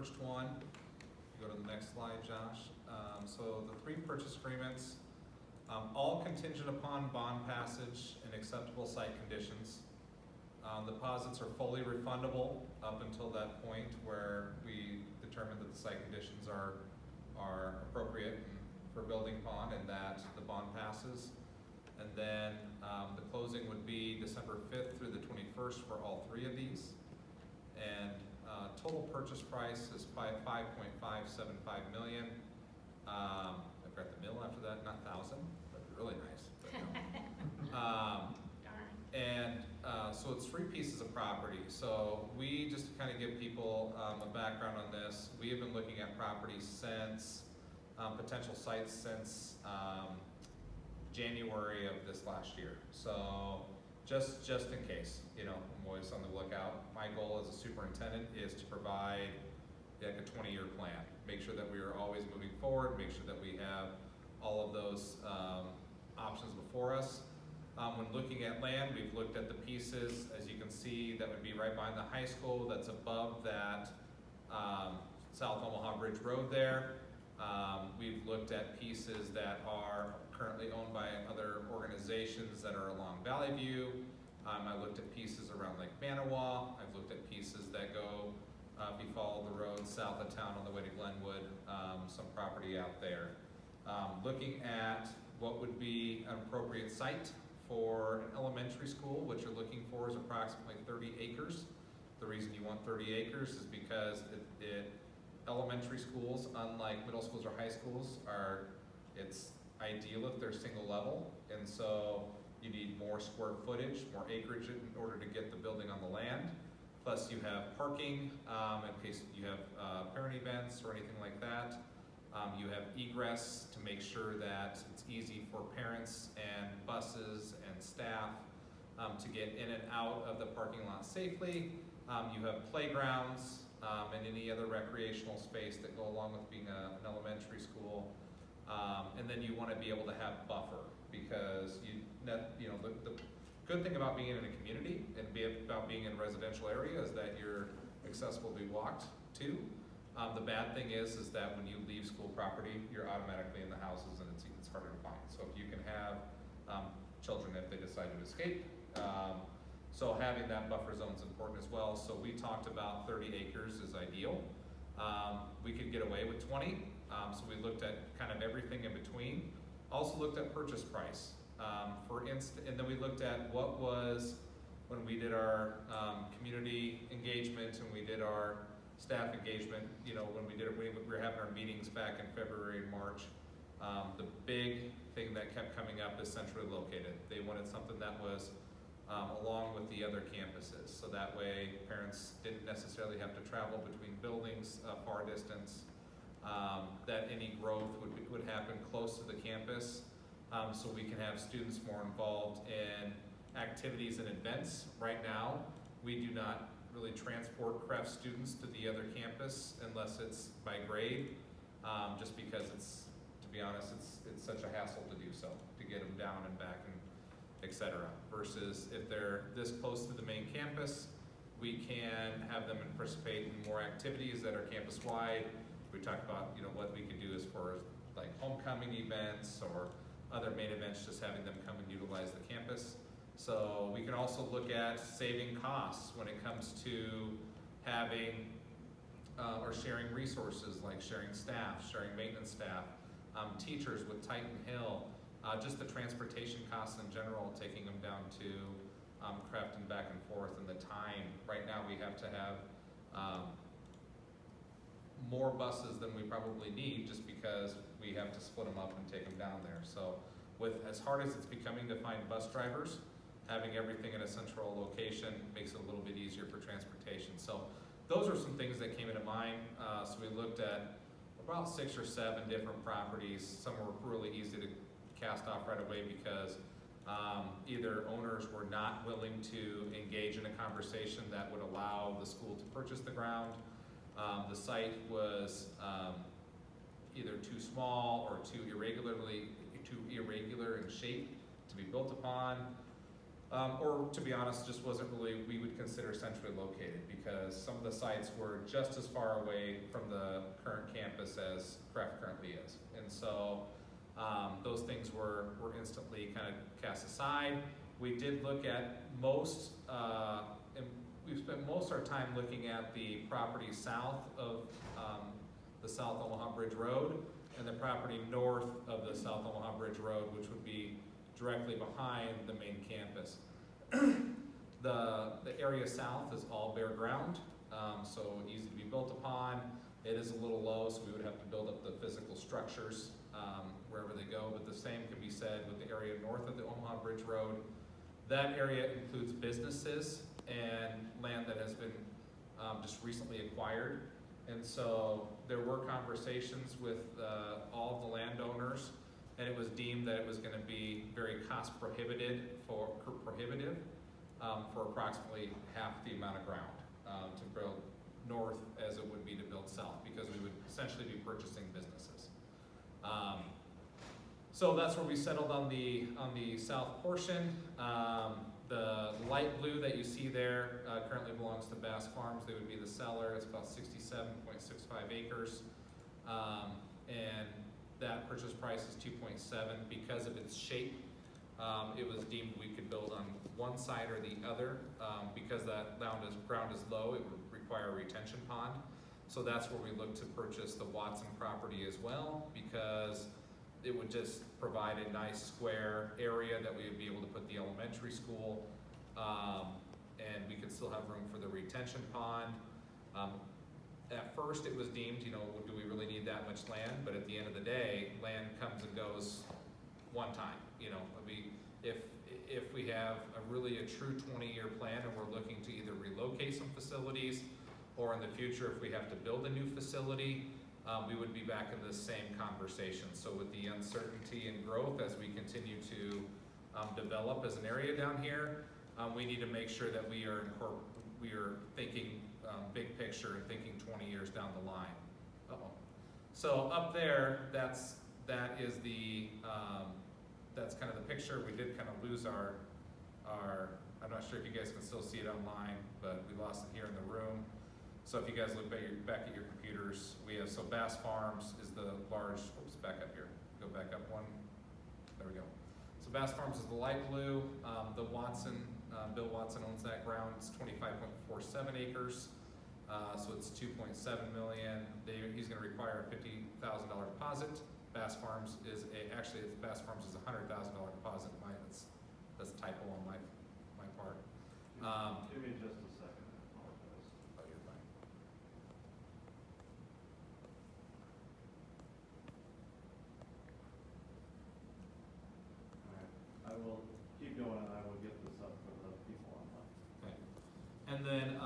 first one. Go to the next slide, Josh. So the 3 purchase agreements, all contingent upon bond passage and acceptable site conditions. Deposits are fully refundable up until that point where we determine that the site conditions are appropriate for building upon and that the bond passes. And then the closing would be December 5th through the 21st for all 3 of these. And total purchase price is $5.575 million. I forgot the mill after that, not thousand, but really nice. But no. And so it's 3 pieces of property. So we, just to kind of give people a background on this, we have been looking at properties since, potential sites since January of this last year. So just in case, you know, I'm always on the lookout. My goal as a superintendent is to provide like a 20-year plan. Make sure that we are always moving forward, make sure that we have all of those options before us. When looking at land, we've looked at the pieces, as you can see, that would be right behind the high school, that's above that South Omaha Bridge Road there. We've looked at pieces that are currently owned by other organizations that are along Valley View. I looked at pieces around Lake Manawa. I've looked at pieces that go, if you follow the road south of town on the way to Glenwood, some property out there. Looking at what would be an appropriate site for an elementary school. What you're looking for is approximately 30 acres. The reason you want 30 acres is because elementary schools, unlike middle schools or high schools, it's ideal if they're single level, and so you need more square footage, more acreage in order to get the building on the land. Plus you have parking in case you have parent events or anything like that. You have egress to make sure that it's easy for parents and buses and staff to get in and out of the parking lot safely. You have playgrounds and any other recreational space that go along with being an elementary school. And then you want to be able to have buffer, because the good thing about being in a community and about being in a residential area is that you're accessible to be walked to. The bad thing is that when you leave school property, you're automatically in the houses and it's harder to find. So if you can have children if they decide to escape. So having that buffer zone is important as well. So we talked about 30 acres is ideal. We could get away with 20. So we looked at kind of everything in between. Also looked at purchase price. And then we looked at what was, when we did our community engagement and we did our staff engagement, you know, when we were having our meetings back in February and March, the big thing that kept coming up is centrally located. They wanted something that was along with the other campuses, so that way parents didn't necessarily have to travel between buildings far distance, that any growth would happen close to the campus, so we can have students more involved in activities and events. Right now, we do not really transport craft students to the other campus unless it's by grade, just because it's, to be honest, it's such a hassle to do so, to get them down and back and etc. Versus if they're this close to the main campus, we can have them participate in more activities that are campus-wide. We talked about, you know, what we could do as far as like homecoming events or other main events, just having them come and utilize the campus. So we can also look at saving costs when it comes to having or sharing resources, like sharing staff, sharing maintenance staff, teachers with Titan Hill, just the transportation costs in general, taking them down to Crafton back and forth, and the time. Right now we have to have more buses than we probably need, just because we have to split them up and take them down there. So with as hard as it's becoming to find bus drivers, having everything in a central location makes it a little bit easier for transportation. So those are some things that came into mind. So we looked at about 6 or 7 different properties. Some were really easy to cast off right away because either owners were not willing to engage in a conversation that would allow the school to purchase the ground. The site was either too small or too irregular in shape to be built upon. Or to be honest, just wasn't really, we would consider centrally located because some of the sites were just as far away from the current campus as Craft currently is. And so those things were instantly kind of cast aside. We did look at most, and we've spent most of our time looking at the property south of the South Omaha Bridge Road and the property north of the South Omaha Bridge Road, which would be directly behind the main campus. The area south is all bare ground, so easy to be built upon. It is a little low, so we would have to build up the physical structures wherever they go, but the same can be said with the area north of the Omaha Bridge Road. That area includes businesses and land that has been just recently acquired. And so there were conversations with all of the landowners, and it was deemed that it was going to be very cost prohibitive for approximately half the amount of ground to build north as it would be to build south, because we would essentially be purchasing businesses. So that's where we settled on the south portion. The light blue that you see there currently belongs to Bass Farms. They would be the seller. It's about 67.65 acres. And that purchase price is 2.7. Because of its shape, it was deemed we could build on one side or the other. Because that ground is low, it would require a retention pond. So that's where we look to purchase the Watson property as well, because it would just provide a nice square area that we would be able to put the elementary school, and we could still have room for the retention pond. At first it was deemed, do we really need that much land? But at the end of the day, land comes and goes one time. If we have a true 20-year plan and we're looking to either relocate some facilities, or in the future if we have to build a new facility, we would be back in the same conversation. So with the uncertainty and growth as we continue to develop as an area down here, we need to make sure that we are thinking big picture and thinking 20 years down the line. So up there, that's kind of the picture. We did kind of lose our. I'm not sure if you guys can still see it online, but we lost it here in the room. So if you guys look back at your computers, we have, so Bass Farms is the large, oops, back up here. Go back up one. There we go. So Bass Farms is the light blue. The Watson, Bill Watson owns that ground. It's 25.47 acres. So it's 2.7 million. He's going to require a $50,000 deposit. Bass Farms is Bass Farms is a $100,000 deposit. That's a typo on my part. Give me just a second. I apologize. Oh, you're fine. All right. I will keep going and I will get this up for the people online. Okay. And then